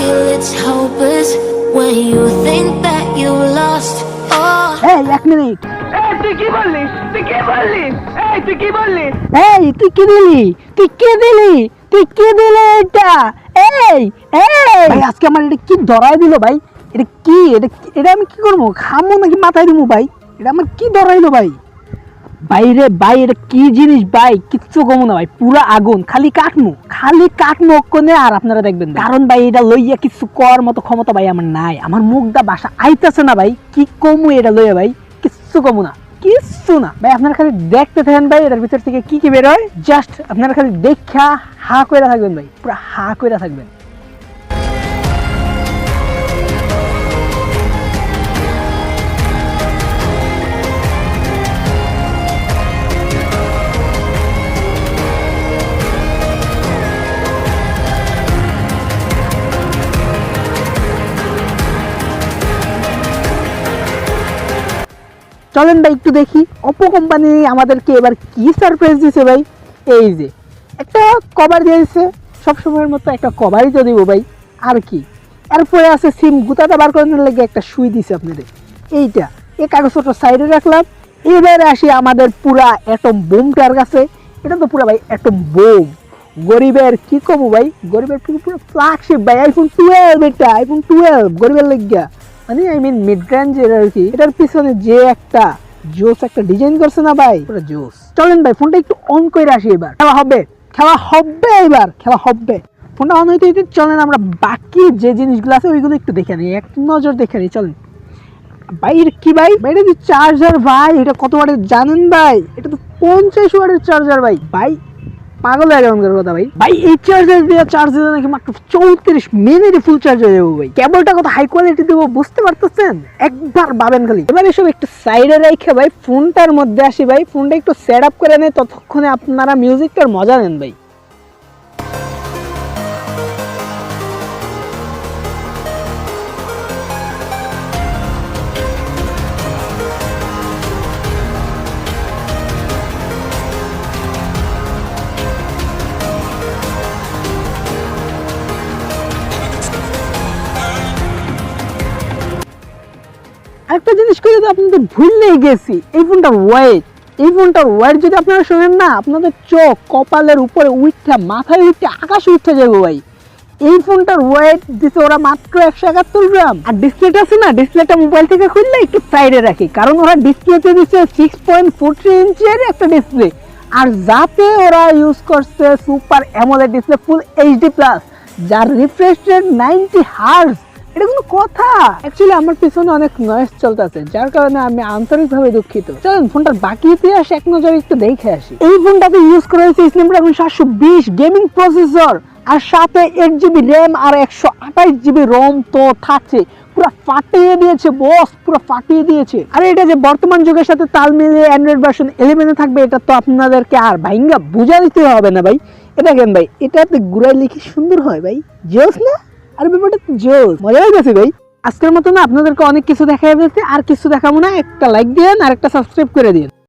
feel it's hopeless when you think that you lost all. এই এক minute, তুই কি বললি? তুই কি বললি? তুই কি বললি? এই তুই কি দিলি? তুই কি দিলি? তুই কি দিলি এটা? এই এই ভাই আজকে আমার এটা কি ধরাই দিল ভাই? এটা কি? এটা আমি কি করবো? খামো নাকি মাথায় দিবো ভাই? এটা আমার কি ধরাইলো ভাই? বাইরে ভাই এটা কি জিনিস ভাই? কিচ্ছু কমো না ভাই, পুরা আগুন, খালি কাটমু অক্ষণে। আর আপনারা দেখবেন কারণ ভাই এটা লইয়া কিছু কর মতো ক্ষমতা ভাই আমার নাই। আমার মুখটা বাসা আইতাছে না ভাই, কি কমু এটা লইয়া ভাই? কিচ্ছু কমু না, কিচ্ছু না ভাই। আপনারা খালি দেখতে থাকেন ভাই এটার ভিতর থেকে কি কি বের হয়। জাস্ট আপনারা খালি দেখা হা কইরা থাকবেন ভাই, পুরা হা কইরা থাকবেন। চলেন ভাই একটু দেখি Oppo কোম্পানি আমাদেরকে এবার কি সারপ্রাইজ দিয়েছে ভাই। এই যে একটা কভার দিয়েছে, সবসময়ের মতো একটা কভারই তো দিব ভাই, আর কি। এরপরে আছে সিম গুতাটা বার করানোর লাগে একটা সুই দিছে আপনাদের। এইটা এই কাগজপত্র সাইডে রাখলাম। এবারে আসি আমাদের পুরা অ্যাটম বোমটার কাছে। এটা তো পুরা ভাই অ্যাটম বোম। গরিবের কি কমু ভাই, গরিবের পুরো ফ্ল্যাগশিপ ভাই, আইফোন 12। এটা আইফোন 12 গরিবের লাগিয়া, মানে আই মিন মিড রেঞ্জের আর কি। এটার পিছনে যে একটা জোস একটা ডিজাইন করছে না ভাই, পুরো জোস। চলেন ভাই ফোনটা একটু অন করে আসি, এবার খেলা হবে এবার খেলা হবে। ফোনটা অন হইতে হইতে চলেন আমরা বাকি যে জিনিসগুলো আছে ওইগুলো একটু দেখে নিই, এক নজর দেখে নিই। চলেন ভাই এটা কি ভাই? এটা যে চার্জার ভাই, এটা কত ওয়াটের জানেন ভাই? এটা তো 50 ওয়াটের চার্জার ভাই। ভাই পাগল হয়ে গেলাম কথা ভাই। ভাই এই চার্জার দিয়ে চার্জ দিতে নাকি মাত্র 34 মিনিটে ফুল চার্জ হয়ে যাবো ভাই। কেবলটা কত হাই কোয়ালিটি দেবো বুঝতে পারতেছেন? একবার ভাবেন খালি। এবার এসব একটু সাইডে রেখে ভাই ফোনটার মধ্যে আসি ভাই। ফোনটা একটু সেট আপ করে নেই, ততক্ষণে আপনারা মিউজিকটার মজা নেন ভাই। একটা জিনিস করে তো আপনাদের ভুললেই গেছি, এই ফোনটার ওয়েট যদি আপনারা শোনেন না, আপনাদের চোখ কপালের উপরে উঠা, মাথায় উঠে, আকাশে উঠে যাবে ভাই। এই ফোনটার ওয়েট দিছে ওরা মাত্র 171 গ্রাম। আর ডিসপ্লেটা আছে না, ডিসপ্লেটা মোবাইল থেকে খুললে একটু সাইডে রাখি, কারণ ওরা ডিসপ্লেতে দিচ্ছে 6.43 ইঞ্চের একটা ডিসপ্লে। আর যাতে ওরা ইউজ করছে super AMOLED display full HD plus, যার রিফ্রেশ রেট 90 হার্টজ। এটা কোনো কথা? অ্যাকচুয়ালি আমার পিছনে অনেক নয়েজ চলতেছে, যার কারণে আমি আন্তরিকভাবে দুঃখিত। চলুন ফোনটার বাকি ইতিহাস এক নজরে একটু দেখে আসি। এই ফোনটাতে ইউজ করা হয়েছে স্ন্যাপড্রাগন 720 গেমিং প্রসেসর, আর সাথে 8GB র্যাম আর 128GB রোম তো থাকছে। পুরো ফাটিয়ে দিয়েছে বস, পুরো ফাটিয়ে দিয়েছে। আর এটা যে বর্তমান যুগের সাথে তাল মিলিয়ে অ্যান্ড্রয়েড ভার্সন 11 এ থাকবে, এটা তো আপনাদেরকে আর ভাইঙ্গা বুঝা দিতে হবে না ভাই। এটা কেন ভাই, এটাতে ঘুরাই লিখে সুন্দর হয় ভাই, জোস না? আর ব্যাপারটা জোস, মজা হয়ে গেছে ভাই। আজকের মতো না আপনাদেরকে অনেক কিছু দেখাই ফেলছি, আর কিছু দেখাবো না। একটা লাইক দিন আর একটা সাবস্ক্রাইব করে দিন।